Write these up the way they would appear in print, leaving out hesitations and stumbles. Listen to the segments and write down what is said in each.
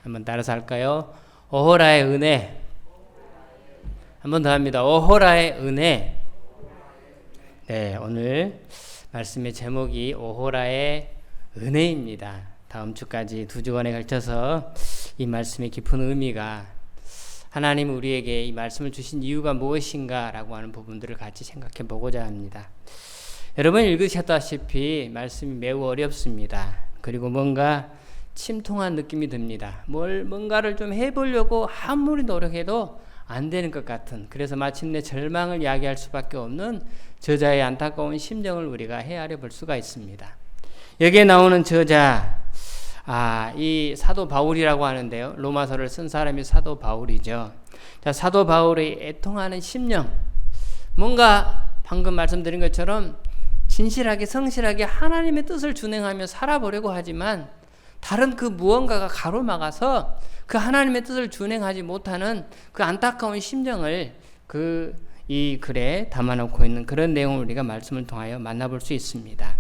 한번 따라서 할까요? 오호라의 은혜. 한번 더 합니다. 오호라의 은혜. 네, 오늘 말씀의 제목이 오호라의 은혜입니다. 다음 주까지 2주간에 걸쳐서 이 말씀의 깊은 의미가, 하나님 우리에게 이 말씀을 주신 이유가 무엇인가 라고 하는 부분들을 같이 생각해 보고자 합니다. 여러분 읽으셨다시피 말씀이 매우 어렵습니다. 그리고 뭔가 침통한 느낌이 듭니다. 뭔가를 좀 해보려고 아무리 노력해도 안 되는 것 같은, 그래서 마침내 절망을 이야기할 수밖에 없는 저자의 안타까운 심정을 우리가 헤아려 볼 수가 있습니다. 여기에 나오는 저자, 이 사도 바울이라고 하는데요. 로마서를 쓴 사람이 사도 바울이죠. 자, 사도 바울의 애통하는 심령, 뭔가 방금 말씀드린 것처럼 진실하게 성실하게 하나님의 뜻을 준행하며 살아보려고 하지만 다른 그 무언가가 가로막아서 그 하나님의 뜻을 준행하지 못하는 그 안타까운 심정을 이 글에 담아놓고 있는 그런 내용을 우리가 말씀을 통하여 만나볼 수 있습니다.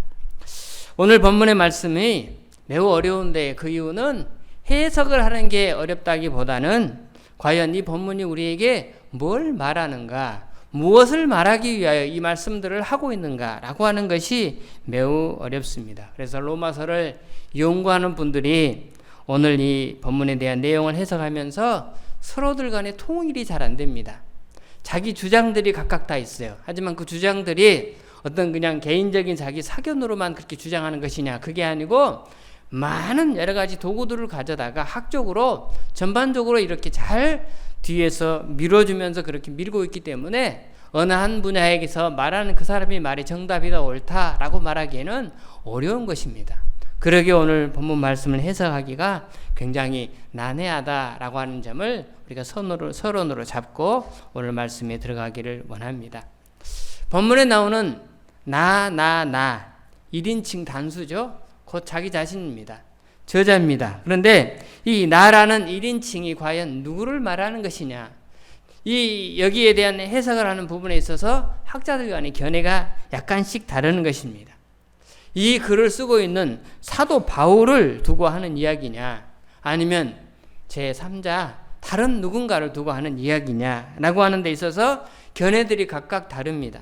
오늘 본문의 말씀이 매우 어려운데 그 이유는 해석을 하는 게 어렵다기보다는 과연 이 본문이 우리에게 뭘 말하는가, 무엇을 말하기 위하여 이 말씀들을 하고 있는가 라고 하는 것이 매우 어렵습니다. 그래서 로마서를 연구하는 분들이 오늘 이 본문에 대한 내용을 해석하면서 서로들 간에 통일이 잘 안 됩니다. 자기 주장들이 각각 다 있어요. 하지만 그 주장들이 어떤 그냥 개인적인 자기 사견으로만 그렇게 주장하는 것이냐, 그게 아니고 많은 여러 가지 도구들을 가져다가 학적으로 전반적으로 이렇게 잘 뒤에서 밀어주면서 그렇게 밀고 있기 때문에 어느 한 분야에서 말하는 그 사람이 말이 정답이다 옳다라고 말하기에는 어려운 것입니다. 그러기에 오늘 본문 말씀을 해석하기가 굉장히 난해하다라고 하는 점을 우리가 서론으로 잡고 오늘 말씀에 들어가기를 원합니다. 본문에 나오는 나 1인칭 단수죠. 곧 자기 자신입니다. 저자입니다. 그런데 이 나라는 1인칭이 과연 누구를 말하는 것이냐, 여기에 대한 해석을 하는 부분에 있어서 학자들 간의 견해가 약간씩 다르는 것입니다. 이 글을 쓰고 있는 사도 바울을 두고 하는 이야기냐, 아니면 제3자 다른 누군가를 두고 하는 이야기냐라고 하는 데 있어서 견해들이 각각 다릅니다.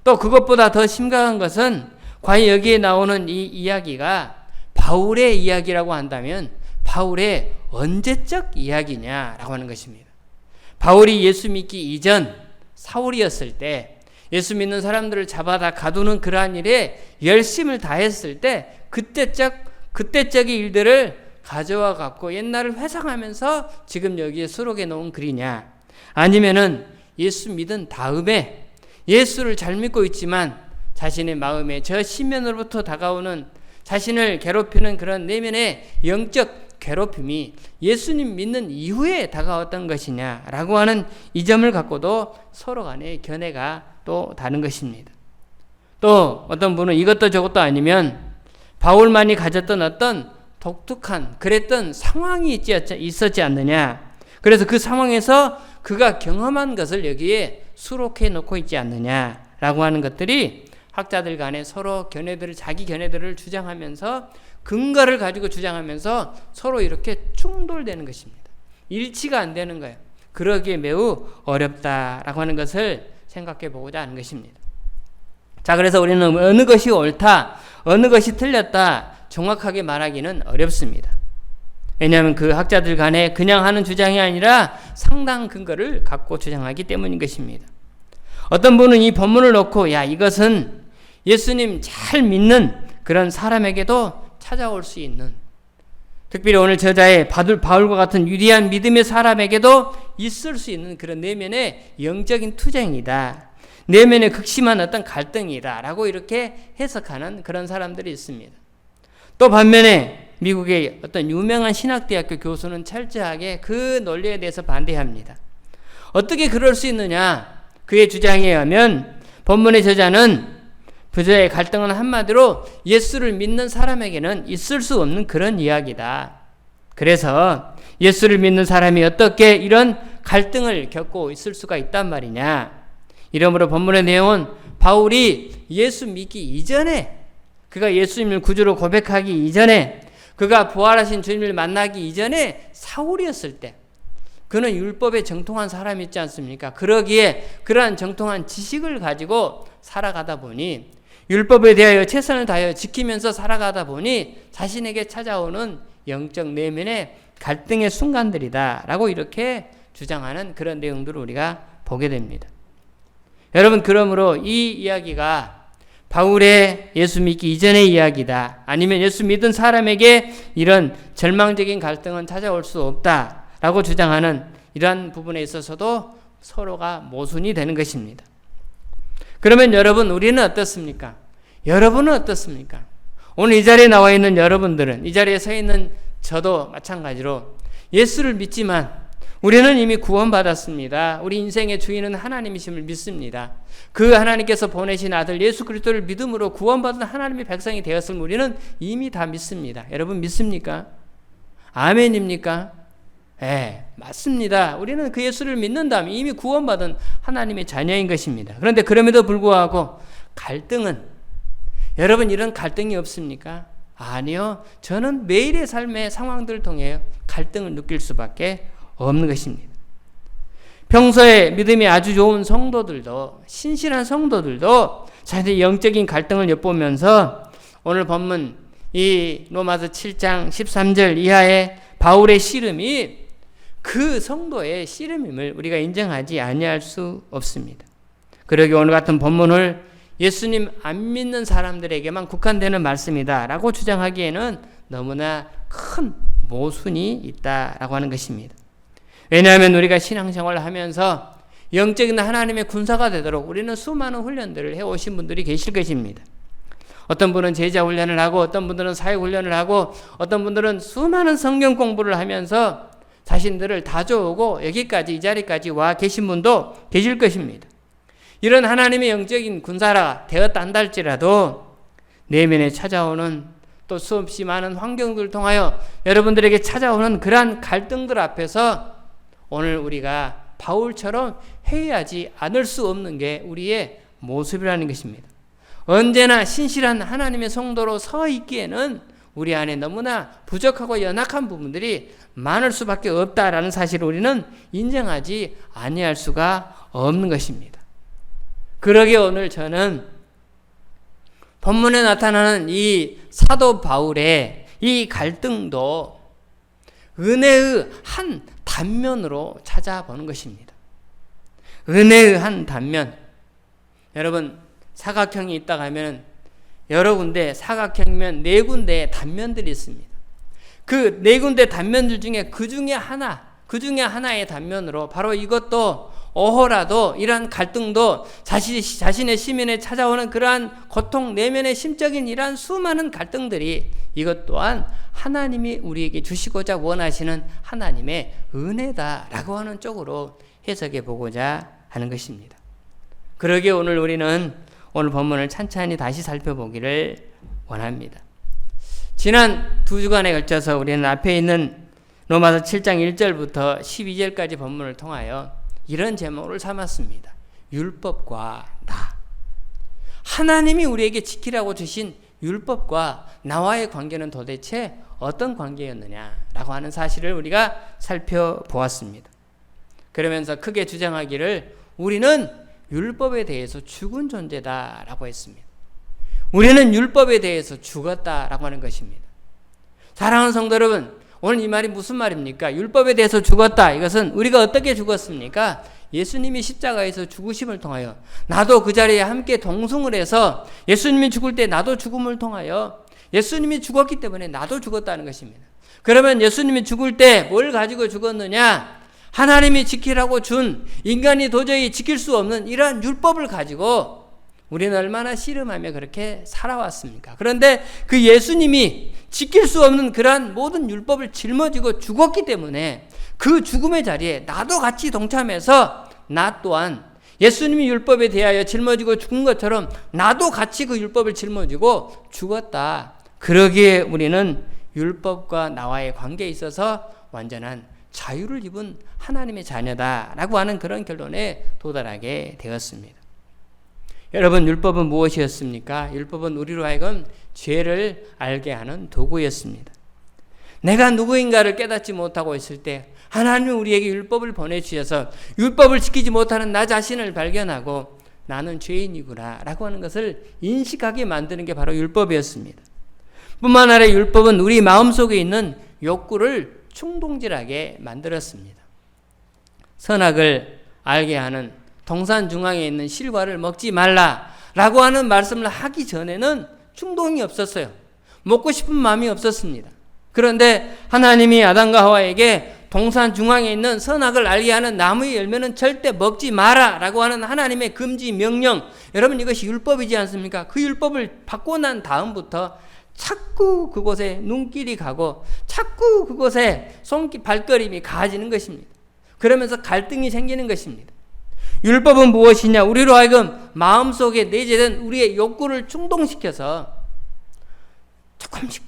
또 그것보다 더 심각한 것은 과연 여기에 나오는 이 이야기가 바울의 이야기라고 한다면 바울의 언제적 이야기냐라고 하는 것입니다. 바울이 예수 믿기 이전 사울이었을 때 예수 믿는 사람들을 잡아다 가두는 그러한 일에 열심을 다했을 때 그때적의 일들을 가져와 갖고 옛날을 회상하면서 지금 여기에 수록해 놓은 글이냐, 아니면은 예수 믿은 다음에 예수를 잘 믿고 있지만 자신의 마음에 저 신면으로부터 다가오는 자신을 괴롭히는 그런 내면의 영적 괴롭힘이 예수님 믿는 이후에 다가왔던 것이냐라고 하는 이 점을 갖고도 서로 간의 견해가 또 다른 것입니다. 또 어떤 분은 이것도 저것도 아니면 바울만이 가졌던 어떤 독특한 그랬던 상황이 있었지 않느냐, 그래서 그 상황에서 그가 경험한 것을 여기에 수록해 놓고 있지 않느냐라고 하는 것들이 학자들 간에 서로 자기 견해들을 주장하면서 근거를 가지고 주장하면서 서로 이렇게 충돌되는 것입니다. 일치가 안 되는 거예요. 그러기에 매우 어렵다라고 하는 것을 생각해 보고자 하는 것입니다. 자, 그래서 우리는 어느 것이 옳다, 어느 것이 틀렸다 정확하게 말하기는 어렵습니다. 왜냐하면 그 학자들 간에 그냥 하는 주장이 아니라 상당한 근거를 갖고 주장하기 때문인 것입니다. 어떤 분은 이 본문을 놓고 이것은 예수님 잘 믿는 그런 사람에게도 찾아올 수 있는, 특별히 오늘 저자의 바울과 같은 위대한 믿음의 사람에게도 있을 수 있는 그런 내면의 영적인 투쟁이다, 내면의 극심한 어떤 갈등이다 라고 이렇게 해석하는 그런 사람들이 있습니다. 또 반면에 미국의 어떤 유명한 신학대학교 교수는 철저하게 그 논리에 대해서 반대합니다. 어떻게 그럴 수 있느냐, 그의 주장에 의하면 본문의 저자는 그저의 갈등은 한마디로 예수를 믿는 사람에게는 있을 수 없는 그런 이야기다. 그래서 예수를 믿는 사람이 어떻게 이런 갈등을 겪고 있을 수가 있단 말이냐. 이러므로 본문의 내용은 바울이 예수 믿기 이전에, 그가 예수님을 구주로 고백하기 이전에 그가 부활하신 주님을 만나기 이전에 사울이었을 때 그는 율법에 정통한 사람이 있지 않습니까? 그러기에 그러한 정통한 지식을 가지고 살아가다 보니 율법에 대하여 최선을 다하여 지키면서 살아가다 보니 자신에게 찾아오는 영적 내면의 갈등의 순간들이다 라고 이렇게 주장하는 그런 내용들을 우리가 보게 됩니다. 여러분, 그러므로 이 이야기가 바울의 예수 믿기 이전의 이야기다, 아니면 예수 믿은 사람에게 이런 절망적인 갈등은 찾아올 수 없다 라고 주장하는 이러한 부분에 있어서도 서로가 모순이 되는 것입니다. 그러면 여러분, 우리는 어떻습니까? 여러분은 어떻습니까? 오늘 이 자리에 나와 있는 여러분들은, 이 자리에 서 있는 저도 마찬가지로 예수를 믿지만 우리는 이미 구원받았습니다. 우리 인생의 주인은 하나님이심을 믿습니다. 그 하나님께서 보내신 아들 예수 그리스도를 믿음으로 구원받은 하나님의 백성이 되었음을 우리는 이미 다 믿습니다. 여러분 믿습니까? 아멘입니까? 네, 맞습니다. 우리는 그 예수를 믿는다면 이미 구원받은 하나님의 자녀인 것입니다. 그런데 그럼에도 불구하고 갈등은, 여러분 이런 갈등이 없습니까? 아니요. 저는 매일의 삶의 상황들을 통해 갈등을 느낄 수밖에 없는 것입니다. 평소에 믿음이 아주 좋은 성도들도, 신실한 성도들도 자신의 영적인 갈등을 엿보면서 오늘 본문 이 로마서 7장 13절 이하의 바울의 씨름이 그 성도의 씨름임을 우리가 인정하지 아니할 수 없습니다. 그러기 오늘 같은 본문을 예수님 안 믿는 사람들에게만 국한되는 말씀이다 라고 주장하기에는 너무나 큰 모순이 있다라고 하는 것입니다. 왜냐하면 우리가 신앙생활을 하면서 영적인 하나님의 군사가 되도록 우리는 수많은 훈련들을 해오신 분들이 계실 것입니다. 어떤 분은 제자 훈련을 하고, 어떤 분들은 사역 훈련을 하고, 어떤 분들은 수많은 성경 공부를 하면서 자신들을 다져오고 여기까지, 이 자리까지 와 계신 분도 계실 것입니다. 이런 하나님의 영적인 군사가 되었다 한다 할지라도 내면에 찾아오는 또 수없이 많은 환경들을 통하여 여러분들에게 찾아오는 그러한 갈등들 앞에서 오늘 우리가 바울처럼 해야지 않을 수 없는 게 우리의 모습이라는 것입니다. 언제나 신실한 하나님의 성도로 서 있기에는 우리 안에 너무나 부족하고 연약한 부분들이 많을 수밖에 없다라는 사실을 우리는 인정하지 아니할 수가 없는 것입니다. 그러기에 오늘 저는 본문에 나타나는 이 사도 바울의 이 갈등도 은혜의 한 단면으로 찾아보는 것입니다. 은혜의 한 단면. 여러분, 사각형이 있다고 하면 여러 군데, 사각형이면 네 군데의 단면들이 있습니다. 그 네 군데 단면들 중에 그 중에 하나의 단면으로 바로 이것도 오호라도 이러한 갈등도 자신의 시민에 찾아오는 그러한 고통, 내면의 심적인 이러한 수많은 갈등들이 이것 또한 하나님이 우리에게 주시고자 원하시는 하나님의 은혜다라고 하는 쪽으로 해석해 보고자 하는 것입니다. 그러기에 오늘 우리는 오늘 본문을 찬찬히 다시 살펴보기를 원합니다. 지난 두 주간에 걸쳐서 우리는 앞에 있는 로마서 7장 1절부터 12절까지 본문을 통하여 이런 제목을 삼았습니다. 율법과 나. 하나님이 우리에게 지키라고 주신 율법과 나와의 관계는 도대체 어떤 관계였느냐라고 하는 사실을 우리가 살펴보았습니다. 그러면서 크게 주장하기를 우리는 율법에 대해서 죽은 존재다라고 했습니다. 우리는 율법에 대해서 죽었다라고 하는 것입니다. 사랑하는 성도 여러분, 오늘 이 말이 무슨 말입니까? 율법에 대해서 죽었다. 이것은 우리가 어떻게 죽었습니까? 예수님이 십자가에서 죽으심을 통하여 나도 그 자리에 함께 동승을 해서 예수님이 죽을 때 나도 죽음을 통하여 예수님이 죽었기 때문에 나도 죽었다는 것입니다. 그러면 예수님이 죽을 때 뭘 가지고 죽었느냐? 하나님이 지키라고 준 인간이 도저히 지킬 수 없는 이러한 율법을 가지고 우리는 얼마나 씨름하며 그렇게 살아왔습니까? 그런데 그 예수님이 지킬 수 없는 그러한 모든 율법을 짊어지고 죽었기 때문에 그 죽음의 자리에 나도 같이 동참해서 나 또한 예수님이 율법에 대하여 짊어지고 죽은 것처럼 나도 같이 그 율법을 짊어지고 죽었다. 그러기에 우리는 율법과 나와의 관계에 있어서 완전한 자유를 입은 하나님의 자녀다라고 하는 그런 결론에 도달하게 되었습니다. 여러분, 율법은 무엇이었습니까? 율법은 우리로 하여금 죄를 알게 하는 도구였습니다. 내가 누구인가를 깨닫지 못하고 있을 때 하나님이 우리에게 율법을 보내주셔서 율법을 지키지 못하는 나 자신을 발견하고 나는 죄인이구나 라고 하는 것을 인식하게 만드는 게 바로 율법이었습니다. 뿐만 아니라 율법은 우리 마음속에 있는 욕구를 충동질하게 만들었습니다. 선악을 알게 하는 동산 중앙에 있는 실과를 먹지 말라라고 하는 말씀을 하기 전에는 충동이 없었어요. 먹고 싶은 마음이 없었습니다. 그런데 하나님이 아담과 하와에게 동산 중앙에 있는 선악을 알게 하는 나무의 열매는 절대 먹지 마라라고 하는 하나님의 금지 명령, 여러분 이것이 율법이지 않습니까? 그 율법을 받고 난 다음부터 자꾸 그곳에 눈길이 가고 자꾸 그곳에 발걸음이 가해지는 것입니다. 그러면서 갈등이 생기는 것입니다. 율법은 무엇이냐? 우리로 하여금 마음속에 내재된 우리의 욕구를 충동시켜서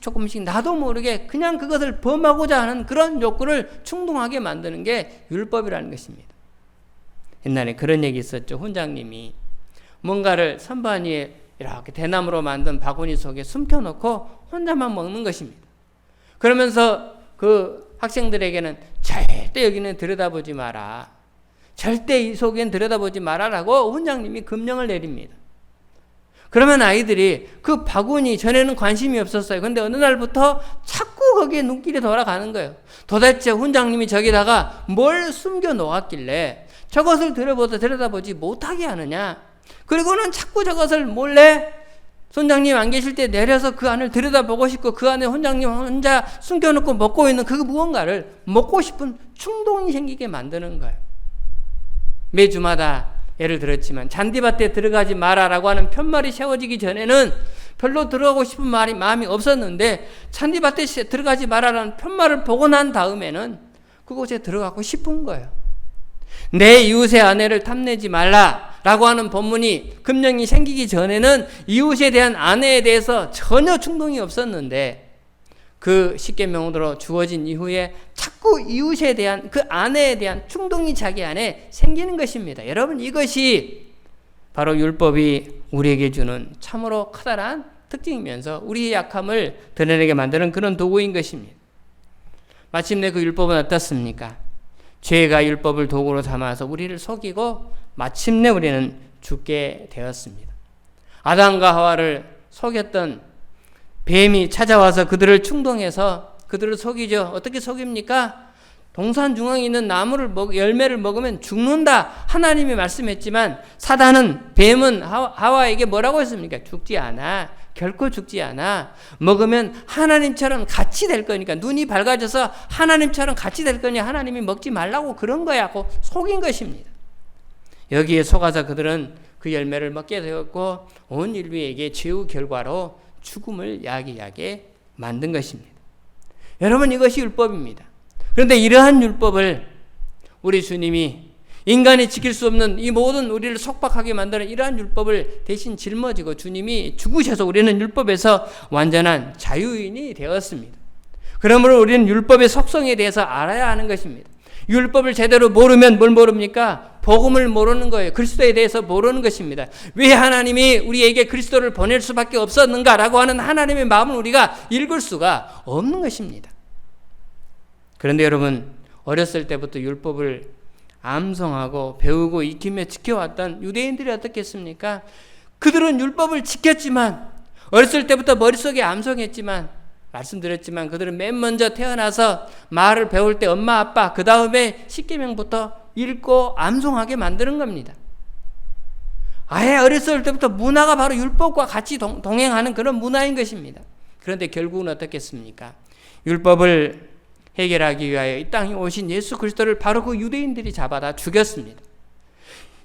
조금씩 나도 모르게 그냥 그것을 범하고자 하는 그런 욕구를 충동하게 만드는 게 율법이라는 것입니다. 옛날에 그런 얘기 있었죠. 훈장님이 뭔가를 선반 위에 이렇게 대나무로 만든 바구니 속에 숨겨놓고 혼자만 먹는 것입니다. 그러면서 그 학생들에게는 절대 여기는 들여다보지 마라. 절대 이 속엔 들여다보지 마라라고 훈장님이 금령을 내립니다. 그러면 아이들이 그 바구니 전에는 관심이 없었어요. 그런데 어느 날부터 자꾸 거기에 눈길이 돌아가는 거예요. 도대체 훈장님이 저기다가 뭘 숨겨 놓았길래 저것을 들여다보지 못하게 하느냐. 그리고는 자꾸 저것을 몰래 훈장님 안 계실 때 내려서 그 안을 들여다보고 싶고 그 안에 훈장님 혼자 숨겨놓고 먹고 있는 그 무언가를 먹고 싶은 충동이 생기게 만드는 거예요. 매주마다 예를 들었지만 잔디밭에 들어가지 마라라고 하는 편말이 세워지기 전에는 별로 들어가고 싶은 마음이 없었는데 잔디밭에 들어가지 마라라는 편말을 보고 난 다음에는 그곳에 들어가고 싶은 거예요. 내 이웃의 아내를 탐내지 말라라고 하는 법문이 금령이 생기기 전에는 이웃에 대한 아내에 대해서 전혀 충동이 없었는데 그 십계명으로 주어진 이후에 자꾸 이웃에 대한 그 아내에 대한 충동이 자기 안에 생기는 것입니다. 여러분 이것이 바로 율법이 우리에게 주는 참으로 커다란 특징이면서 우리의 약함을 드러내게 만드는 그런 도구인 것입니다. 마침내 그 율법은 어떻습니까? 죄가 율법을 도구로 삼아서 우리를 속이고 마침내 우리는 죽게 되었습니다. 아담과 하와를 속였던 뱀이 찾아와서 그들을 충동해서 그들을 속이죠. 어떻게 속입니까? 동산 중앙에 있는 나무를 열매를 먹으면 죽는다. 하나님이 말씀했지만 사단은 뱀은 하와에게 뭐라고 했습니까? 죽지 않아. 결코 죽지 않아. 먹으면 하나님처럼 같이 될 거니까 눈이 밝아져서 하나님처럼 같이 될 거니 하나님이 먹지 말라고 그런 거야 하고 속인 것입니다. 여기에 속아서 그들은 그 열매를 먹게 되었고 온 인류에게 죄의 결과로 죽음을 야기하게 만든 것입니다. 여러분 이것이 율법입니다. 그런데 이러한 율법을 우리 주님이 인간이 지킬 수 없는 이 모든 우리를 속박하게 만드는 이러한 율법을 대신 짊어지고 주님이 죽으셔서 우리는 율법에서 완전한 자유인이 되었습니다. 그러므로 우리는 율법의 속성에 대해서 알아야 하는 것입니다. 율법을 제대로 모르면 뭘 모릅니까? 복음을 모르는 거예요. 그리스도에 대해서 모르는 것입니다. 왜 하나님이 우리에게 그리스도를 보낼 수밖에 없었는가라고 하는 하나님의 마음을 우리가 읽을 수가 없는 것입니다. 그런데 여러분 어렸을 때부터 율법을 암송하고 배우고 익히며 지켜왔던 유대인들이 어떻겠습니까? 그들은 율법을 지켰지만 어렸을 때부터 머릿속에 암송했지만 말씀드렸지만 그들은 맨 먼저 태어나서 말을 배울 때 엄마 아빠 그 다음에 십계명부터 읽고 암송하게 만드는 겁니다. 아예 어렸을 때부터 문화가 바로 율법과 같이 동행하는 그런 문화인 것입니다. 그런데 결국은 어떻겠습니까? 율법을 해결하기 위하여 이 땅에 오신 예수 그리스도를 바로 그 유대인들이 잡아다 죽였습니다.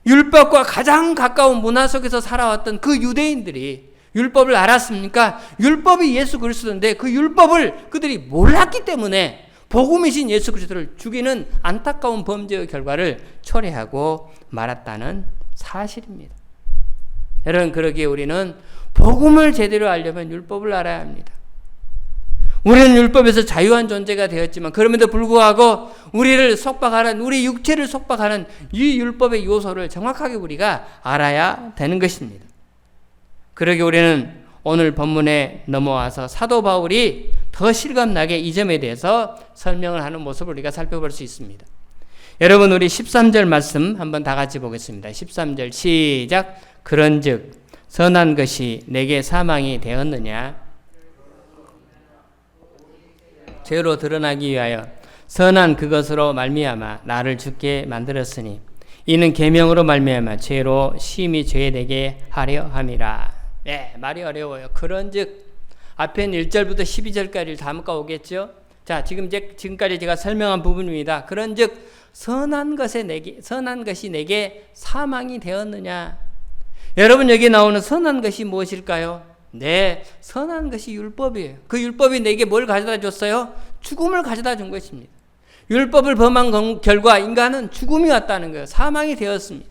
율법과 가장 가까운 문화 속에서 살아왔던 그 유대인들이 율법을 알았습니까? 율법이 예수 그리스도인데 그 율법을 그들이 몰랐기 때문에 복음이신 예수 그리스도를 죽이는 안타까운 범죄의 결과를 초래하고 말았다는 사실입니다. 여러분 그러기에 우리는 복음을 제대로 알려면 율법을 알아야 합니다. 우리는 율법에서 자유한 존재가 되었지만 그럼에도 불구하고 우리를 속박하는 우리 육체를 속박하는 이 율법의 요소를 정확하게 우리가 알아야 되는 것입니다. 그러기에 우리는 오늘 본문에 넘어와서 사도 바울이 더 실감나게 이 점에 대해서 설명을 하는 모습을 우리가 살펴볼 수 있습니다. 여러분, 우리 13절 말씀 한번 다 같이 보겠습니다. 13절 시작. 그런즉 선한 것이 내게 사망이 되었느냐? 죄로 드러나기 위하여 선한 그것으로 말미암아 나를 죽게 만들었으니 이는 계명으로 말미암아 죄로 심히 죄되게 하려 함이라. 네, 말이 어려워요. 그런즉 앞에 1절부터 12절까지를 다 묶어오겠죠. 자, 지금까지 제가 설명한 부분입니다. 그런즉 선한 것이 내게 사망이 되었느냐? 여러분, 여기 나오는 선한 것이 무엇일까요? 네, 선한 것이 율법이에요. 그 율법이 내게 뭘 가져다 줬어요? 죽음을 가져다 준 것입니다. 율법을 범한 결과 인간은 죽음이 왔다는 거예요. 사망이 되었습니다.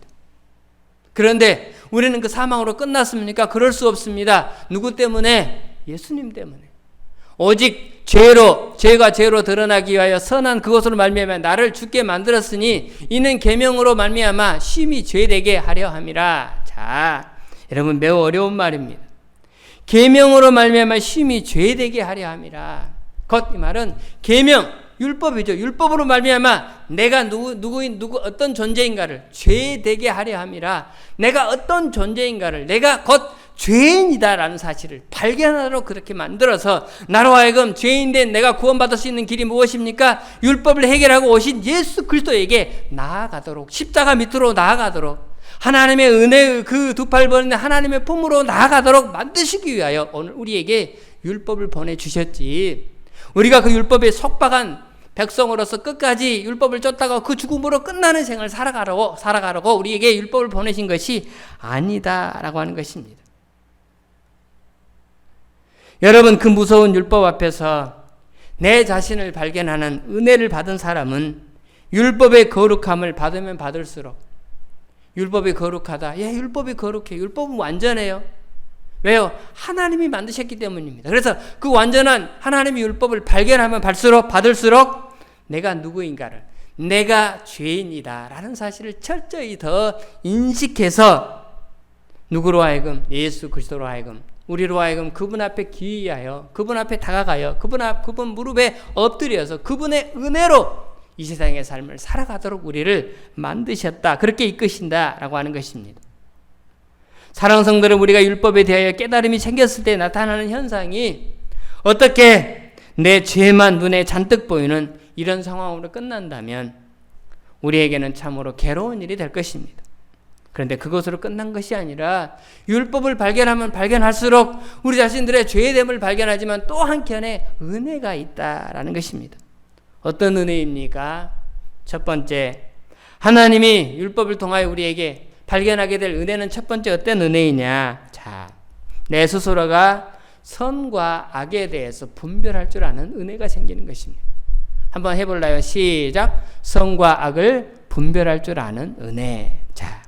그런데 우리는 그 사망으로 끝났습니까? 그럴 수 없습니다. 누구 때문에? 예수님 때문에. 오직 죄가 죄로 드러나기 위하여 선한 그것으로 말미암아 나를 죽게 만들었으니 이는 계명으로 말미암아 심히 죄되게 하려 함이라. 자, 여러분, 매우 어려운 말입니다. 계명으로 말미암아 심히 죄되게 하려 함이라. 곧 이 말은 계명, 율법이죠. 율법으로 말미암아 내가 어떤 존재인가를 죄되게 하려 함이라. 내가 어떤 존재인가를, 내가 곧 죄인이다라는 사실을 발견하도록 그렇게 만들어서 나로 하여금 죄인된 내가 구원받을 수 있는 길이 무엇입니까? 율법을 해결하고 오신 예수 그리스도에게 나아가도록, 십자가 밑으로 나아가도록, 하나님의 은혜의 그 두 팔 벌린 하나님의 품으로 나아가도록 만드시기 위하여 오늘 우리에게 율법을 보내주셨지. 우리가 그 율법에 속박한 백성으로서 끝까지 율법을 쫓다가 그 죽음으로 끝나는 생을 살아가려고 우리에게 율법을 보내신 것이 아니다라고 하는 것입니다. 여러분, 그 무서운 율법 앞에서 내 자신을 발견하는 은혜를 받은 사람은 율법의 거룩함을 받으면 받을수록, 율법이 거룩하다. 예, 율법이 거룩해. 율법은 완전해요. 왜요? 하나님이 만드셨기 때문입니다. 그래서 그 완전한 하나님의 율법을 발견하면 받을수록 내가 누구인가를, 내가 죄인이다 라는 사실을 철저히 더 인식해서 누구로 하여금, 예수 그리스도로 하여금, 우리로 하여금 그분 앞에 기이하여, 그분 앞에 다가가여, 그분 무릎에 엎드려서 그분의 은혜로 이 세상의 삶을 살아가도록 우리를 만드셨다, 그렇게 이끄신다라고 하는 것입니다. 사랑하는 성도들, 우리가 율법에 대하여 깨달음이 생겼을 때 나타나는 현상이 어떻게 내 죄만 눈에 잔뜩 보이는 이런 상황으로 끝난다면 우리에게는 참으로 괴로운 일이 될 것입니다. 그런데 그것으로 끝난 것이 아니라 율법을 발견하면 발견할수록 우리 자신들의 죄됨을 발견하지만 또 한켠에 은혜가 있다라는 것입니다. 어떤 은혜입니까? 첫 번째, 하나님이 율법을 통하여 우리에게 발견하게 될 은혜는 첫 번째 어떤 은혜이냐? 자, 내 스스로가 선과 악에 대해서 분별할 줄 아는 은혜가 생기는 것입니다. 한번 해볼까요? 시작. 선과 악을 분별할 줄 아는 은혜. 자,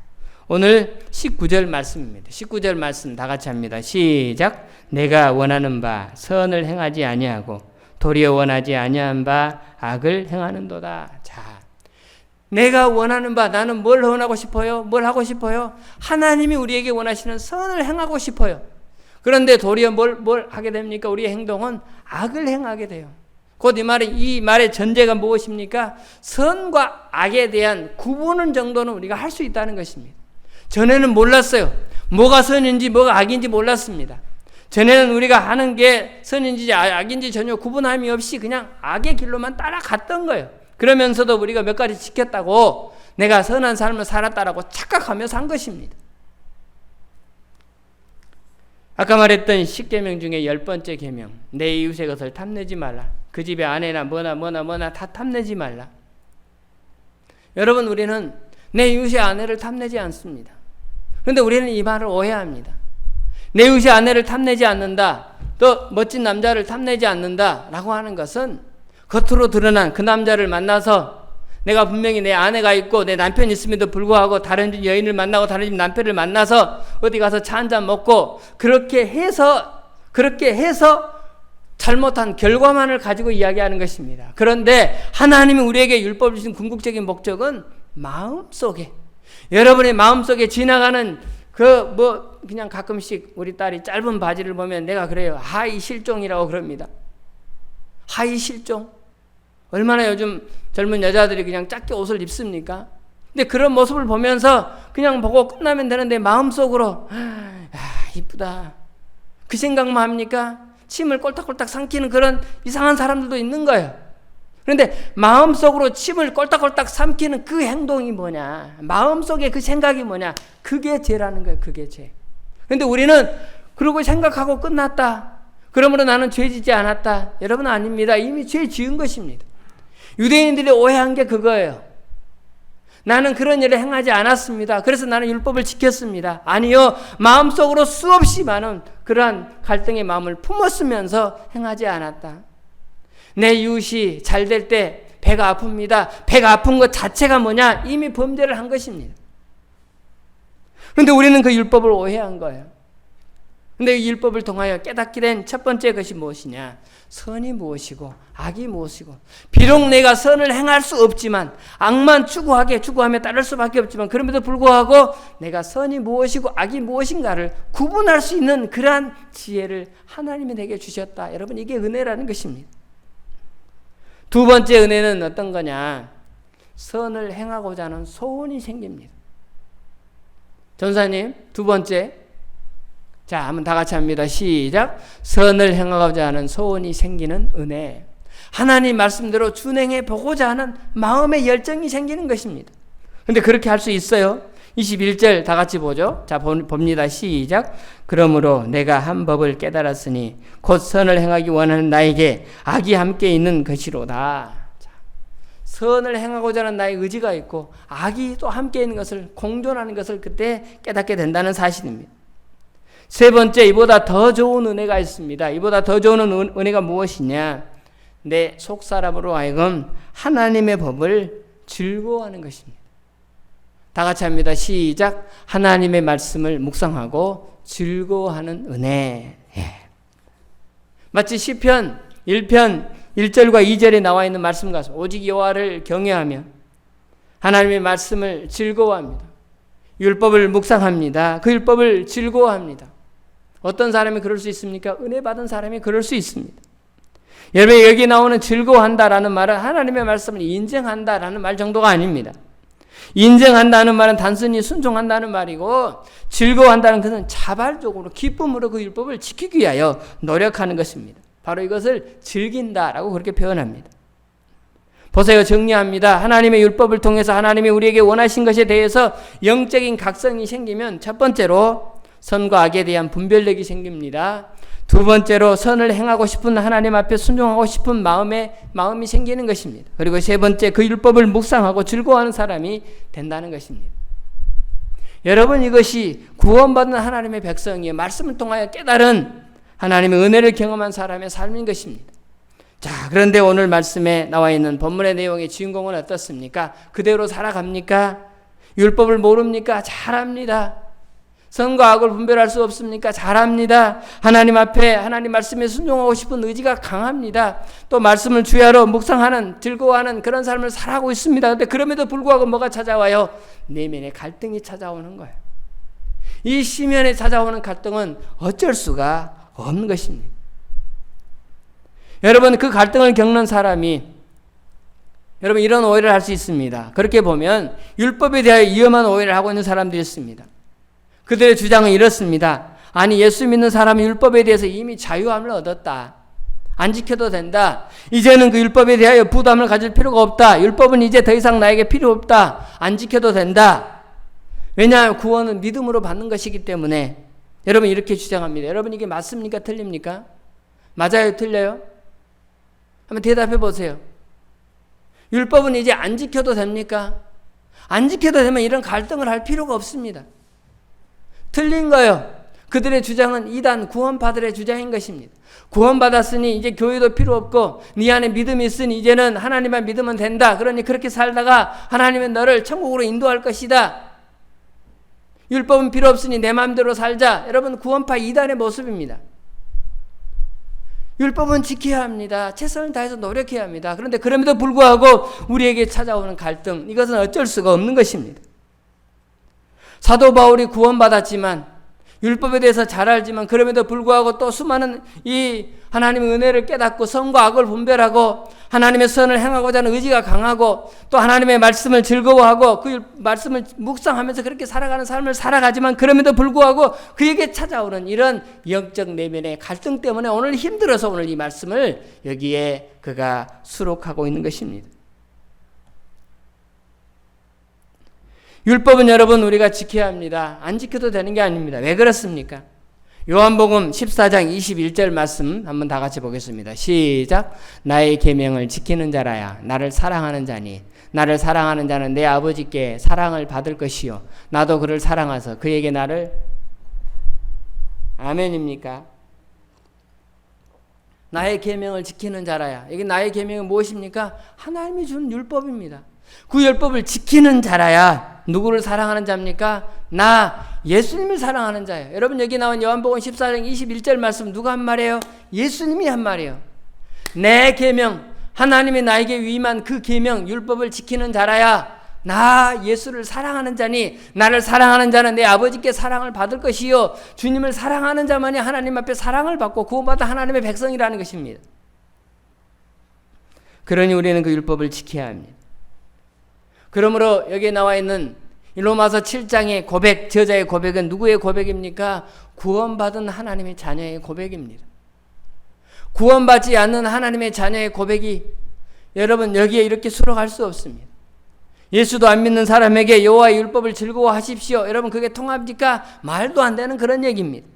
오늘 19절 말씀입니다. 19절 말씀 다 같이 합니다. 시작. 내가 원하는 바 선을 행하지 아니하고 도리어 원하지 아니한 바 악을 행하는도다. 자, 내가 원하는 바, 나는 뭘 원하고 싶어요? 뭘 하고 싶어요? 하나님이 우리에게 원하시는 선을 행하고 싶어요. 그런데 도리어 뭘 하게 됩니까? 우리의 행동은 악을 행하게 돼요. 곧 이 말의 전제가 무엇입니까? 선과 악에 대한 구분은 정도는 우리가 할 수 있다는 것입니다. 전에는 몰랐어요. 뭐가 선인지 뭐가 악인지 몰랐습니다. 전에는 우리가 하는 게 선인지 악인지 전혀 구분함이 없이 그냥 악의 길로만 따라갔던 거예요. 그러면서도 우리가 몇 가지 지켰다고 내가 선한 삶을 살았다라고 착각하며 산 것입니다. 아까 말했던 10계명 중에 10번째 계명, 내 이웃의 것을 탐내지 말라. 그 집의 아내나 뭐나 다 탐내지 말라. 여러분, 우리는 내 이웃의 아내를 탐내지 않습니다. 그런데 우리는 이 말을 오해합니다. 내 이웃의 아내를 탐내지 않는다, 또 멋진 남자를 탐내지 않는다 라고 하는 것은 겉으로 드러난 그 남자를 만나서 내가 분명히 내 아내가 있고 내 남편이 있음에도 불구하고 다른 집 여인을 만나고 다른 집 남편을 만나서 어디 가서 차 한잔 먹고 그렇게 해서 잘못한 결과만을 가지고 이야기하는 것입니다. 그런데 하나님이 우리에게 율법을 주신 궁극적인 목적은 마음속에, 여러분의 마음속에 지나가는 그냥 가끔씩 우리 딸이 짧은 바지를 보면 내가 그래요. 하이 실종이라고 그럽니다. 하이 실종. 얼마나 요즘 젊은 여자들이 그냥 작게 옷을 입습니까? 근데 그런 모습을 보면서 그냥 보고 끝나면 되는데 마음속으로 이쁘다. 그 생각만 합니까? 침을 꼴딱꼴딱 삼키는 그런 이상한 사람들도 있는 거예요. 그런데 마음속으로 침을 꼴딱꼴딱 삼키는 그 행동이 뭐냐? 마음속에 그 생각이 뭐냐? 그게 죄라는 거예요. 그게 죄. 그런데 우리는 그러고 생각하고 끝났다. 그러므로 나는 죄 짓지 않았다. 여러분 아닙니다. 이미 죄 지은 것입니다. 유대인들이 오해한 게 그거예요. 나는 그런 일을 행하지 않았습니다. 그래서 나는 율법을 지켰습니다. 아니요. 마음속으로 수없이 많은 그러한 갈등의 마음을 품었으면서 행하지 않았다. 내 이웃이 잘 될 때 배가 아픕니다. 배가 아픈 것 자체가 뭐냐? 이미 범죄를 한 것입니다. 그런데 우리는 그 율법을 오해한 거예요. 그런데 이 율법을 통하여 깨닫게 된 첫 번째 것이 무엇이냐? 선이 무엇이고 악이 무엇이고, 비록 내가 선을 행할 수 없지만 악만 추구하며 따를 수밖에 없지만, 그럼에도 불구하고 내가 선이 무엇이고 악이 무엇인가를 구분할 수 있는 그러한 지혜를 하나님이 내게 주셨다. 여러분, 이게 은혜라는 것입니다. 두 번째 은혜는 어떤 거냐? 선을 행하고자 하는 소원이 생깁니다. 전사님, 두 번째. 자, 한번 다 같이 합니다. 시작. 선을 행하고자 하는 소원이 생기는 은혜. 하나님 말씀대로 준행해 보고자 하는 마음의 열정이 생기는 것입니다. 그런데 그렇게 할 수 있어요? 21절 다 같이 보죠. 자, 봅니다. 시작. 그러므로 내가 한 법을 깨달았으니 곧 선을 행하기 원하는 나에게 악이 함께 있는 것이로다. 자, 선을 행하고자 하는 나의 의지가 있고 악이 또 함께 있는 것을, 공존하는 것을 그때 깨닫게 된다는 사실입니다. 세 번째, 이보다 더 좋은 은혜가 있습니다. 이보다 더 좋은 은혜가 무엇이냐? 내 속사람으로 하여금 하나님의 법을 즐거워하는 것입니다. 다 같이 합니다. 시작. 하나님의 말씀을 묵상하고 즐거워하는 은혜. 예. 마치 시편 1편 1절과 2절에 나와 있는 말씀 같습니다. 오직 여호와를 경외하며 하나님의 말씀을 즐거워합니다. 율법을 묵상합니다. 그 율법을 즐거워합니다. 어떤 사람이 그럴 수 있습니까? 은혜 받은 사람이 그럴 수 있습니다. 여러분, 여기 나오는 즐거워한다라는 말은 하나님의 말씀을 인정한다라는 말 정도가 아닙니다. 인정한다는 말은 단순히 순종한다는 말이고, 즐거워한다는 것은 자발적으로 기쁨으로 그 율법을 지키기 위하여 노력하는 것입니다. 바로 이것을 즐긴다라고 그렇게 표현합니다. 보세요. 정리합니다. 하나님의 율법을 통해서 하나님이 우리에게 원하신 것에 대해서 영적인 각성이 생기면, 첫 번째로 선과 악에 대한 분별력이 생깁니다. 두 번째로 선을 행하고 싶은, 하나님 앞에 순종하고 싶은 마음이 생기는 것입니다. 그리고 세 번째, 그 율법을 묵상하고 즐거워하는 사람이 된다는 것입니다. 여러분, 이것이 구원받은 하나님의 백성이에요. 말씀을 통하여 깨달은 하나님의 은혜를 경험한 사람의 삶인 것입니다. 자, 그런데 오늘 말씀에 나와 있는 본문의 내용의 주인공은 어떻습니까? 그대로 살아갑니까? 율법을 모릅니까? 잘합니다. 선과 악을 분별할 수 없습니까? 잘합니다. 하나님 앞에 하나님 말씀에 순종하고 싶은 의지가 강합니다. 또 말씀을 주야로 묵상하는, 즐거워하는 그런 삶을 살아가고 있습니다. 그런데 그럼에도 불구하고 뭐가 찾아와요? 내면의 갈등이 찾아오는 거예요. 이 시면에 찾아오는 갈등은 어쩔 수가 없는 것입니다. 여러분, 그 갈등을 겪는 사람이, 여러분, 이런 오해를 할 수 있습니다. 그렇게 보면 율법에 대하여 위험한 오해를 하고 있는 사람들이 있습니다. 그들의 주장은 이렇습니다. 아니, 예수 믿는 사람은 율법에 대해서 이미 자유함을 얻었다. 안 지켜도 된다. 이제는 그 율법에 대하여 부담을 가질 필요가 없다. 율법은 이제 더 이상 나에게 필요 없다. 안 지켜도 된다. 왜냐하면 구원은 믿음으로 받는 것이기 때문에. 여러분, 이렇게 주장합니다. 여러분, 이게 맞습니까? 틀립니까? 맞아요? 틀려요? 한번 대답해 보세요. 율법은 이제 안 지켜도 됩니까? 안 지켜도 되면 이런 갈등을 할 필요가 없습니다. 틀린 거예요. 그들의 주장은 이단 구원파들의 주장인 것입니다. 구원받았으니 이제 교회도 필요 없고 네 안에 믿음이 있으니 이제는 하나님만 믿으면 된다. 그러니 그렇게 살다가 하나님은 너를 천국으로 인도할 것이다. 율법은 필요 없으니 내 마음대로 살자. 여러분, 구원파 이단의 모습입니다. 율법은 지켜야 합니다. 최선을 다해서 노력해야 합니다. 그런데 그럼에도 불구하고 우리에게 찾아오는 갈등, 이것은 어쩔 수가 없는 것입니다. 사도 바울이 구원받았지만 율법에 대해서 잘 알지만 그럼에도 불구하고 또 수많은 이 하나님의 은혜를 깨닫고 선과 악을 분별하고 하나님의 선을 행하고자 하는 의지가 강하고 또 하나님의 말씀을 즐거워하고 그 말씀을 묵상하면서 그렇게 살아가는 삶을 살아가지만 그럼에도 불구하고 그에게 찾아오는 이런 영적 내면의 갈등 때문에 오늘 힘들어서 오늘 이 말씀을 여기에 그가 수록하고 있는 것입니다. 율법은 여러분 우리가 지켜야 합니다. 안 지켜도 되는 게 아닙니다. 왜 그렇습니까? 요한복음 14장 21절 말씀 한번 다 같이 보겠습니다. 시작. 나의 계명을 지키는 자라야 나를 사랑하는 자니 나를 사랑하는 자는 내 아버지께 사랑을 받을 것이요 나도 그를 사랑하서 그에게 나를 아멘입니까? 나의 계명을 지키는 자라야. 이게 나의 계명은 무엇입니까? 하나님이 준 율법입니다. 그 율법을 지키는 자라야 누구를 사랑하는 자입니까? 나 예수님을 사랑하는 자예요. 여러분 여기 나온 요한복음 14장 21절 말씀 누가 한 말이에요? 예수님이 한 말이에요. 내 계명, 하나님이 나에게 위임한 그 계명 율법을 지키는 자라야 나 예수를 사랑하는 자니 나를 사랑하는 자는 내 아버지께 사랑을 받을 것이요 주님을 사랑하는 자만이 하나님 앞에 사랑을 받고 구원받아 하나님의 백성이라는 것입니다. 그러니 우리는 그 율법을 지켜야 합니다. 그러므로 여기에 나와 있는 로마서 7장의 고백, 저자의 고백은 누구의 고백입니까? 구원받은 하나님의 자녀의 고백입니다. 구원받지 않는 하나님의 자녀의 고백이 여러분 여기에 이렇게 수록할 수 없습니다. 예수도 안 믿는 사람에게 여호와의 율법을 즐거워하십시오. 여러분 그게 통합니까? 말도 안 되는 그런 얘기입니다.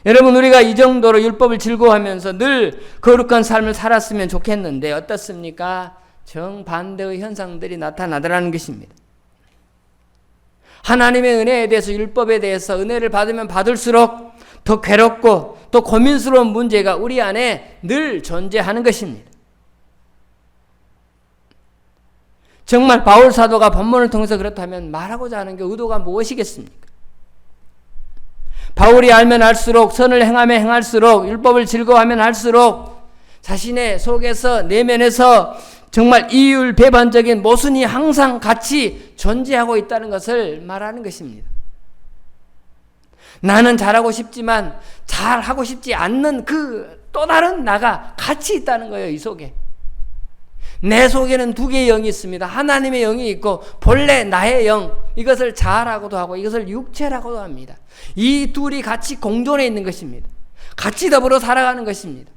여러분 우리가 이 정도로 율법을 즐거워하면서 늘 거룩한 삶을 살았으면 좋겠는데 어떻습니까? 정반대의 현상들이 나타나더라는 것입니다. 하나님의 은혜에 대해서 율법에 대해서 은혜를 받으면 받을수록 더 괴롭고 또 고민스러운 문제가 우리 안에 늘 존재하는 것입니다. 정말 바울 사도가 본문을 통해서 그렇다면 말하고자 하는 게 의도가 무엇이겠습니까? 바울이 알면 알수록 선을 행하면 행할수록 율법을 즐거워하면 할수록 자신의 속에서 내면에서 정말 이율배반적인 모순이 항상 같이 존재하고 있다는 것을 말하는 것입니다. 나는 잘하고 싶지만 잘하고 싶지 않는 그 또 다른 나가 같이 있다는 거예요. 이 속에. 내 속에는 두 개의 영이 있습니다. 하나님의 영이 있고 본래 나의 영, 이것을 자아라고도 하고 이것을 육체라고도 합니다. 이 둘이 같이 공존해 있는 것입니다. 같이 더불어 살아가는 것입니다.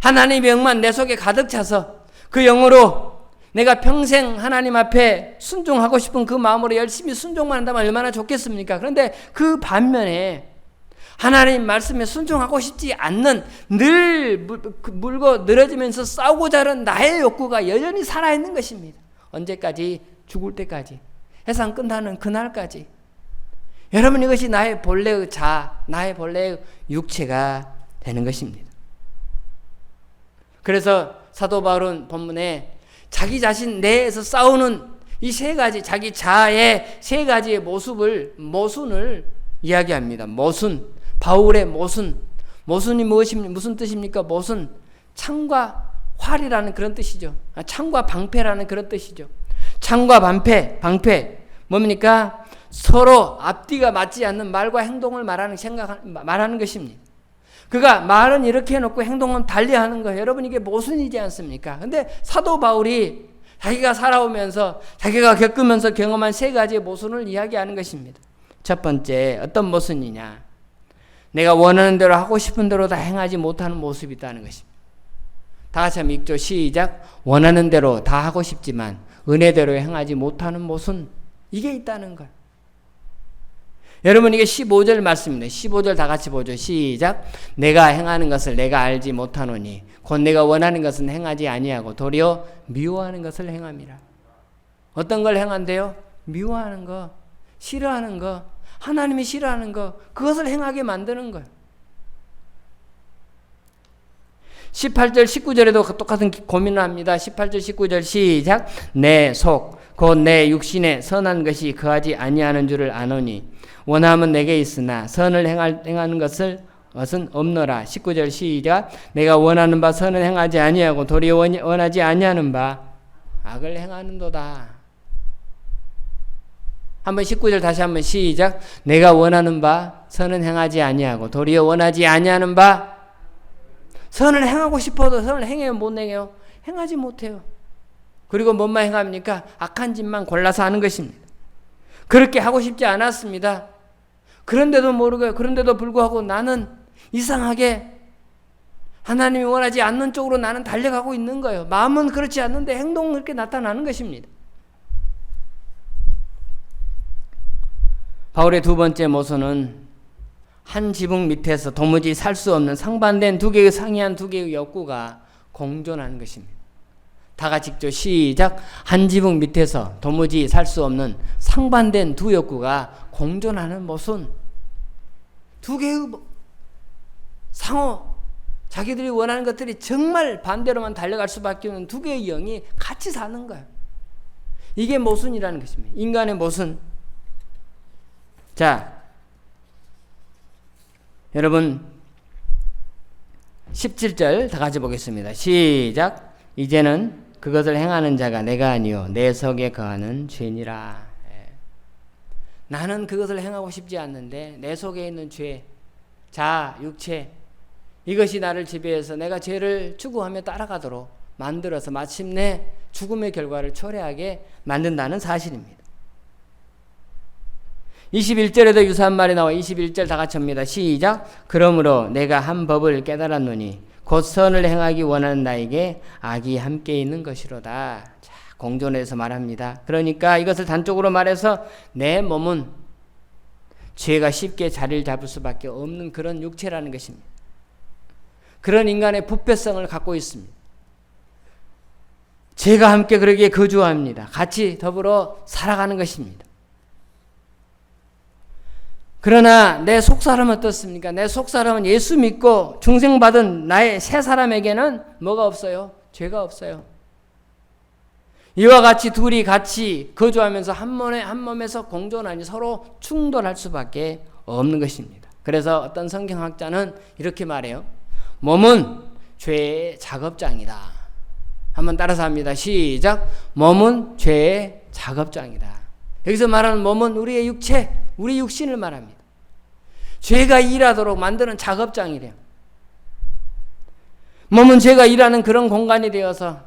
하나님의 영만 내 속에 가득 차서 그 영으로 내가 평생 하나님 앞에 순종하고 싶은 그 마음으로 열심히 순종만 한다면 얼마나 좋겠습니까? 그런데 그 반면에 하나님 말씀에 순종하고 싶지 않는 늘 물고 늘어지면서 싸우고자 하는 나의 욕구가 여전히 살아있는 것입니다. 언제까지? 죽을 때까지. 해상 끝나는 그날까지. 여러분 이것이 나의 본래의 자아, 나의 본래의 육체가 되는 것입니다. 그래서 사도 바울은 본문에 자기 자신 내에서 싸우는 이 세 가지 자기 자아의 세 가지의 모순을 이야기합니다. 모순, 바울의 모순이 무슨 뜻입니까? 모순, 창과 활이라는 그런 뜻이죠. 창과 방패라는 그런 뜻이죠. 창과 방패 뭡니까? 서로 앞뒤가 맞지 않는 말과 행동을 말하는 것입니다. 그가 말은 이렇게 해놓고 행동은 달리하는 거예요. 여러분 이게 모순이지 않습니까? 근데 사도 바울이 자기가 살아오면서 자기가 겪으면서 경험한 세 가지의 모순을 이야기하는 것입니다. 첫 번째 어떤 모순이냐? 내가 원하는 대로 하고 싶은 대로 다 행하지 못하는 모습이 있다는 것입니다. 다 같이 한번 읽죠. 시작. 원하는 대로 다 하고 싶지만 은혜대로 행하지 못하는 모순, 이게 있다는 거예요. 여러분 이게 15절 말씀입니다. 15절 다 같이 보죠. 시작. 내가 행하는 것을 내가 알지 못하노니 곧 내가 원하는 것은 행하지 아니하고 도리어 미워하는 것을 행함이라. 어떤 걸 행한대요? 미워하는 거, 싫어하는 거, 하나님이 싫어하는 거, 그것을 행하게 만드는 거예요. 18절 19절에도 똑같은 고민을 합니다. 18절 19절 시작. 내 속 곧 내 육신에 선한 것이 거하지 아니하는 줄을 아노니 원함은 내게 있으나 선을 행하는 것은 없노라. 19절 시작. 내가 원하는 바 선을 행하지 아니하고 도리어 원하지 아니하는 바 악을 행하는도다. 한번 19절 다시 한번 시작. 내가 원하는 바 선은 행하지 아니하고 도리어 원하지 아니하는 바 선을 행하고 싶어도 선을 행해요 못 행해요? 행하지 못해요. 그리고 뭔만 행합니까? 악한 짓만 골라서 하는 것입니다. 그렇게 하고 싶지 않았습니다. 그런데도 모르고요. 그런데도 불구하고 나는 이상하게 하나님이 원하지 않는 쪽으로 나는 달려가고 있는 거예요. 마음은 그렇지 않는데 행동은 그렇게 나타나는 것입니다. 바울의 두 번째 모순은 한 지붕 밑에서 도무지 살 수 없는 상반된 두 개의 상이한 두 개의 욕구가 공존하는 것입니다. 다 같이 읽죠. 시작. 한 지붕 밑에서 도무지 살 수 없는 상반된 두 욕구가 공존하는 모순. 두 개의 상호, 자기들이 원하는 것들이 정말 반대로만 달려갈 수밖에 없는 두 개의 영이 같이 사는 거예요. 이게 모순이라는 것입니다. 인간의 모순. 자, 여러분 17절 다 같이 보겠습니다. 시작. 이제는 그것을 행하는 자가 내가 아니요 내 속에 거하는 죄니라. 나는 그것을 행하고 싶지 않는데 내 속에 있는 죄, 자, 육체, 이것이 나를 지배해서 내가 죄를 추구하며 따라가도록 만들어서 마침내 죽음의 결과를 초래하게 만든다는 사실입니다. 21절에도 유사한 말이 나와 21절 다 같이 합니다. 시작. 그러므로 내가 한 법을 깨달았노니 곧 선을 행하기 원하는 나에게 악이 함께 있는 것이로다. 자, 공존해서 말합니다. 그러니까 이것을 단적으로 말해서 내 몸은 죄가 쉽게 자리를 잡을 수밖에 없는 그런 육체라는 것입니다. 그런 인간의 부패성을 갖고 있습니다. 죄가 함께 그러기에 거주합니다. 같이 더불어 살아가는 것입니다. 그러나 내 속사람은 어떻습니까? 내 속사람은 예수 믿고 중생받은 나의 새 사람에게는 뭐가 없어요? 죄가 없어요. 이와 같이 둘이 같이 거주하면서 한 몸에서 공존하니 서로 충돌할 수밖에 없는 것입니다. 그래서 어떤 성경학자는 이렇게 말해요. 몸은 죄의 작업장이다. 한번 따라서 합니다. 시작. 몸은 죄의 작업장이다. 여기서 말하는 몸은 우리의 육체, 우리 육신을 말합니다. 죄가 일하도록 만드는 작업장이래요. 몸은 죄가 일하는 그런 공간이 되어서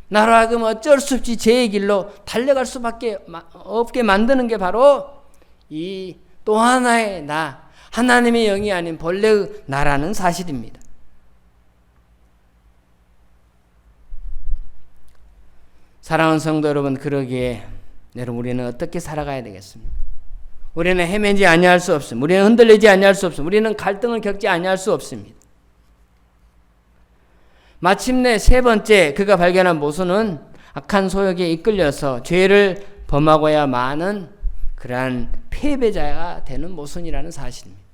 나로 하여금 어쩔 수 없이 죄의 길로 달려갈 수밖에 없게 만드는 게 바로 이 또 하나의 나, 하나님의 영이 아닌 본래의 나라는 사실입니다. 사랑하는 성도 여러분, 그러기에 여러분 우리는 어떻게 살아가야 되겠습니까? 우리는 헤매지 아니할 수 없습니다. 우리는 흔들리지 아니할 수 없습니다. 우리는 갈등을 겪지 아니할 수 없습니다. 마침내 세 번째 그가 발견한 모순은 악한 소욕에 이끌려서 죄를 범하고야 마는 그러한 패배자가 되는 모순이라는 사실입니다.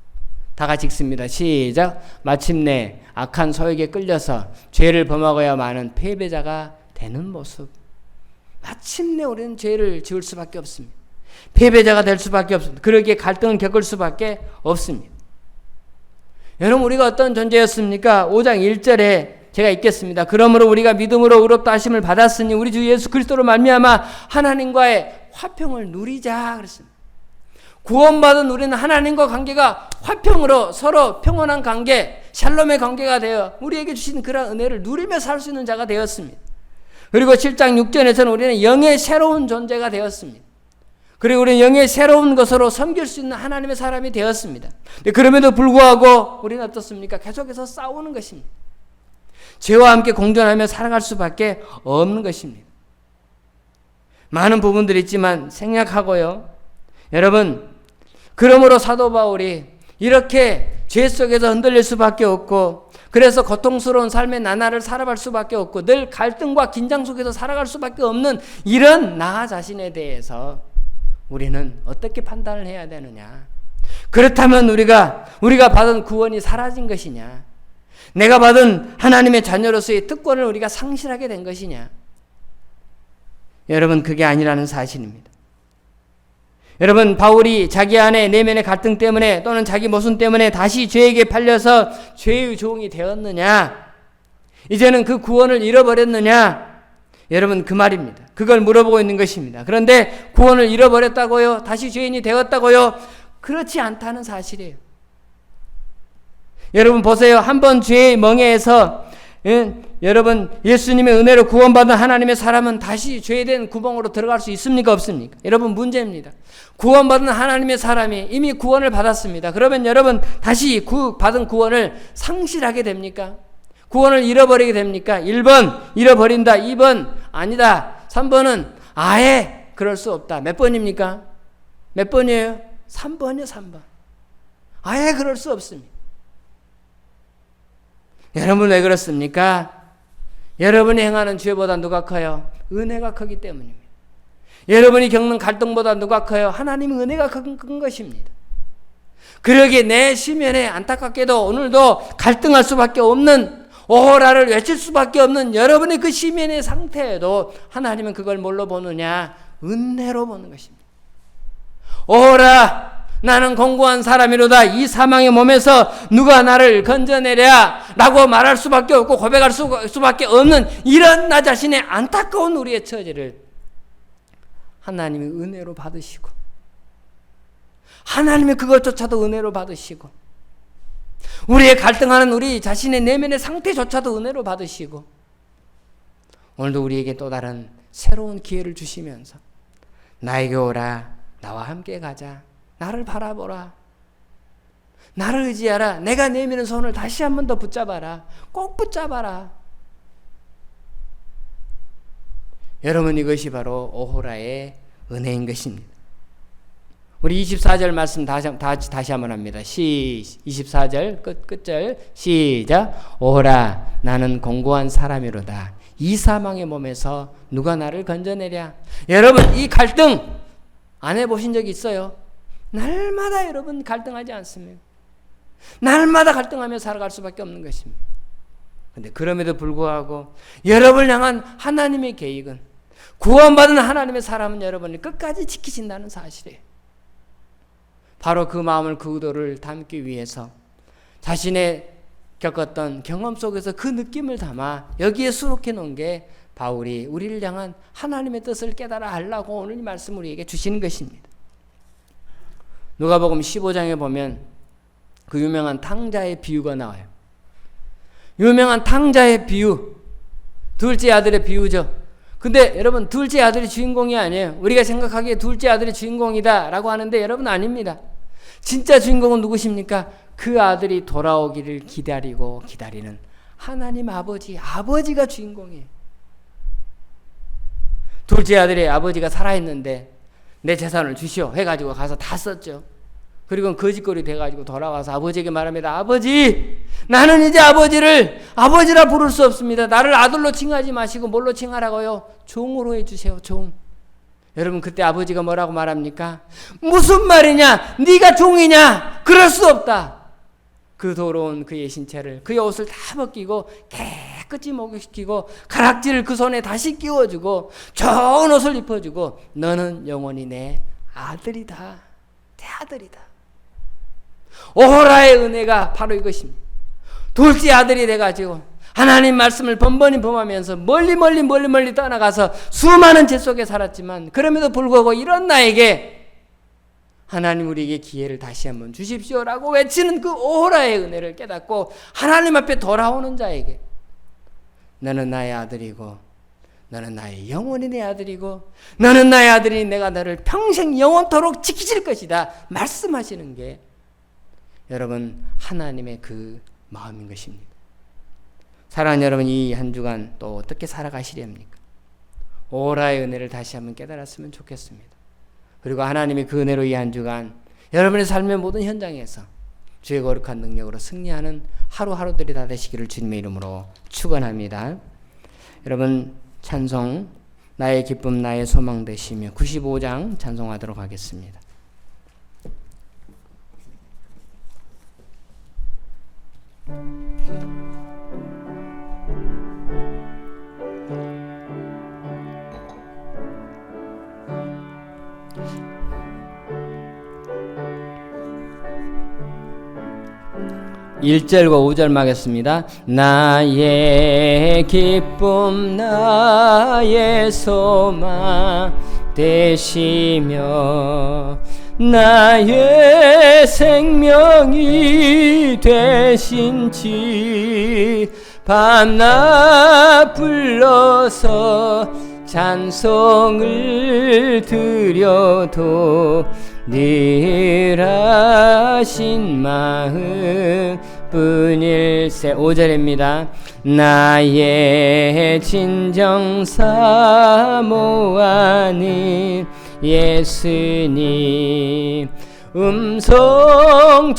다 같이 읽습니다. 시작. 마침내 악한 소욕에 끌려서 죄를 범하고야 마는 패배자가 되는 모습. 마침내 우리는 죄를 지을 수밖에 없습니다. 패배자가 될 수밖에 없습니다. 그러기에 갈등을 겪을 수밖에 없습니다. 여러분 우리가 어떤 존재였습니까? 5장 1절에 제가 읽겠습니다. 그러므로 우리가 믿음으로 의롭다 하심을 받았으니 우리 주 예수 그리스도로 말미암아 하나님과의 화평을 누리자 그랬습니다. 구원받은 우리는 하나님과 관계가 화평으로 서로 평온한 관계, 샬롬의 관계가 되어 우리에게 주신 그런 은혜를 누리며 살 수 있는 자가 되었습니다. 그리고 7장 6절에서는 우리는 영의 새로운 존재가 되었습니다. 그리고 우리는 영의 새로운 것으로 섬길 수 있는 하나님의 사람이 되었습니다. 그럼에도 불구하고 우리는 어떻습니까? 계속해서 싸우는 것입니다. 죄와 함께 공존하며 살아갈 수밖에 없는 것입니다. 많은 부분들이 있지만 생략하고요. 여러분, 그러므로 사도 바울이 이렇게 죄 속에서 흔들릴 수밖에 없고 그래서 고통스러운 삶의 나날을 살아갈 수밖에 없고 늘 갈등과 긴장 속에서 살아갈 수밖에 없는 이런 나 자신에 대해서 우리는 어떻게 판단을 해야 되느냐? 그렇다면 우리가 받은 구원이 사라진 것이냐? 내가 받은 하나님의 자녀로서의 특권을 우리가 상실하게 된 것이냐? 여러분 그게 아니라는 사실입니다. 여러분 바울이 자기 안에 내면의 갈등 때문에 또는 자기 모순 때문에 다시 죄에게 팔려서 죄의 종이 되었느냐? 이제는 그 구원을 잃어버렸느냐? 여러분 그 말입니다. 그걸 물어보고 있는 것입니다. 그런데 구원을 잃어버렸다고요? 다시 죄인이 되었다고요? 그렇지 않다는 사실이에요. 여러분 보세요. 한번 죄의 멍에에서 여러분 예수님의 은혜로 구원받은 하나님의 사람은 다시 죄된 구멍으로 들어갈 수 있습니까? 없습니까? 여러분 문제입니다. 구원받은 하나님의 사람이 이미 구원을 받았습니다. 그러면 여러분 다시 받은 구원을 상실하게 됩니까? 구원을 잃어버리게 됩니까? 1번 잃어버린다. 2번 아니다. 3번은 아예 그럴 수 없다. 몇 번입니까? 몇 번이에요? 3번이요. 3번. 아예 그럴 수 없습니다. 여러분 왜 그렇습니까? 여러분이 행하는 죄보다 누가 커요? 은혜가 크기 때문입니다. 여러분이 겪는 갈등보다 누가 커요? 하나님의 은혜가 큰 것입니다. 그러기에 내 시면에 안타깝게도 오늘도 갈등할 수밖에 없는, 오호라를 외칠 수밖에 없는 여러분의 그 시면의 상태에도 하나님은 그걸 뭘로 보느냐? 은혜로 보는 것입니다. 오호라, 나는 공고한 사람이로다. 이 사망의 몸에서 누가 나를 건져내랴 라고 말할 수밖에 없고 고백할 수밖에 없는 이런 나 자신의 안타까운 우리의 처지를 하나님의 은혜로 받으시고, 하나님의 그것조차도 은혜로 받으시고, 우리의 갈등하는 우리 자신의 내면의 상태조차도 은혜로 받으시고, 오늘도 우리에게 또 다른 새로운 기회를 주시면서 나에게 오라, 나와 함께 가자, 나를 바라보라, 나를 의지하라, 내가 내미는 손을 다시 한 번 더 붙잡아라, 꼭 붙잡아라. 여러분 이것이 바로 오호라의 은혜인 것입니다. 우리 24절 말씀 다시 한번 합니다. 24절 끝절 시작. 오호라, 나는 공고한 사람이로다. 이 사망의 몸에서 누가 나를 건져내랴. 여러분 이 갈등 안 해보신 적이 있어요? 날마다 여러분 갈등하지 않습니까? 날마다 갈등하며 살아갈 수밖에 없는 것입니다. 그런데 그럼에도 불구하고 여러분을 향한 하나님의 계획은, 구원받은 하나님의 사람은 여러분을 끝까지 지키신다는 사실이에요. 바로 그 마음을, 그 의도를 담기 위해서 자신의 겪었던 경험 속에서 그 느낌을 담아 여기에 수록해 놓은 게 바울이 우리를 향한 하나님의 뜻을 깨달아 하려고 오늘 이 말씀을 우리에게 주시는 것입니다. 누가복음 15장에 보면 그 유명한 탕자의 비유가 나와요. 유명한 탕자의 비유, 둘째 아들의 비유죠. 근데 여러분 둘째 아들이 주인공이 아니에요. 우리가 생각하기에 둘째 아들이 주인공이다 라고 하는데 여러분 아닙니다. 진짜 주인공은 누구십니까? 그 아들이 돌아오기를 기다리는 하나님 아버지가 주인공이에요. 둘째 아들의 아버지가 살아있는데 내 재산을 주시오 해가지고 가서 다 썼죠. 그리고 거짓거리 돼가지고 돌아와서 아버지에게 말합니다. 아버지, 나는 이제 아버지를 아버지라 부를 수 없습니다. 나를 아들로 칭하지 마시고 뭘로 칭하라고요? 종으로 해주세요. 종. 여러분 그때 아버지가 뭐라고 말합니까? 무슨 말이냐? 네가 종이냐? 그럴 수 없다. 그 더러운 그의 신체를, 그의 옷을 다 벗기고 깨끗이 목욕시키고 가락지를 그 손에 다시 끼워주고 좋은 옷을 입혀주고 너는 영원히 내 아들이다. 내 아들이다. 오호라의 은혜가 바로 이것입니다. 둘째 아들이 돼가지고 하나님 말씀을 번번이 범하면서 멀리 떠나가서 수많은 죄 속에 살았지만 그럼에도 불구하고 이런 나에게 하나님 우리에게 기회를 다시 한번 주십시오라고 외치는 그 오호라의 은혜를 깨닫고 하나님 앞에 돌아오는 자에게 너는 나의 아들이고 너는 나의 영원히 내 아들이고 너는 나의 아들이니 내가 너를 평생 영원토록 지키실 것이다 말씀하시는 게 여러분 하나님의 그 마음인 것입니다. 사랑하는 여러분, 이 한 주간 또 어떻게 살아가시렵니까? 오호라의 은혜를 다시 한번 깨달았으면 좋겠습니다. 그리고 하나님의 그 은혜로 이 한 주간 여러분의 삶의 모든 현장에서 주의 거룩한 능력으로 승리하는 하루하루들이 다 되시기를 주님의 이름으로 축원합니다. 여러분 찬송 나의 기쁨 나의 소망 되시며 95장 찬송하도록 하겠습니다. 1절과 5절 하겠습니다. 나의 기쁨 나의 소망 되시며 나의 생명이 되신지 밤낮 불러서 찬송을 드려도 늘 하신 마음 뿐일세. 5절입니다. 나의 진정 사모하는 예수님 음성조차도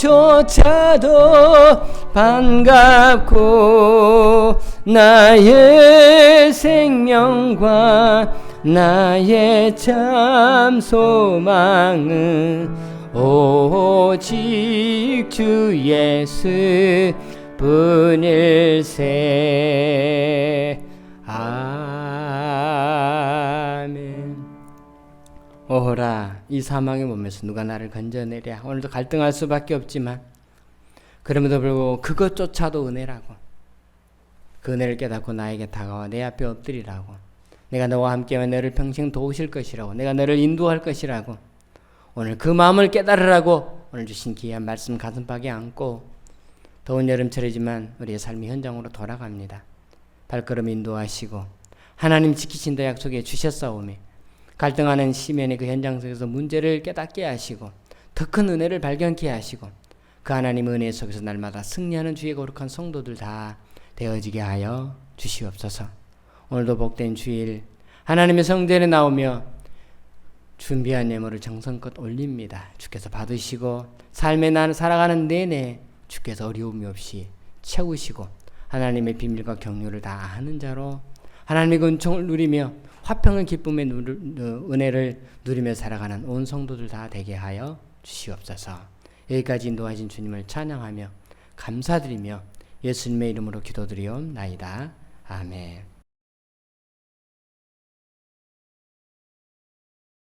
반갑고 나의 생명과 나의 참 소망은 오직 주 예수 뿐일세. 아멘. 오호라, 이 사망의 몸에서 누가 나를 건져내랴. 오늘도 갈등할 수밖에 없지만 그럼에도 불구하고 그것조차도 은혜라고, 그 은혜를 깨닫고 나에게 다가와 내 앞에 엎드리라고, 내가 너와 함께하면 너를 평생 도우실 것이라고, 내가 너를 인도할 것이라고, 오늘 그 마음을 깨달으라고 오늘 주신 귀한 말씀 가슴팍에 안고 더운 여름철이지만 우리의 삶이 현장으로 돌아갑니다. 발걸음 인도하시고 하나님 지키신다 약속해 주셨사오매 갈등하는 시면의 그 현장 속에서 문제를 깨닫게 하시고 더 큰 은혜를 발견케 하시고 그 하나님 은혜 속에서 날마다 승리하는 주의 거룩한 성도들 다 되어지게 하여 주시옵소서. 오늘도 복된 주일 하나님의 성전에 나오며 준비한 예물을 정성껏 올립니다. 주께서 받으시고 삶에 살아가는 내내 주께서 어려움이 없이 채우시고 하나님의 비밀과 경륜을 다 아는 자로 하나님의 은총을 누리며 화평의 기쁨의 은혜를 누리며 살아가는 온 성도들 다 되게 하여 주시옵소서. 여기까지 인도하신 주님을 찬양하며 감사드리며 예수님의 이름으로 기도드리옵나이다. 아멘.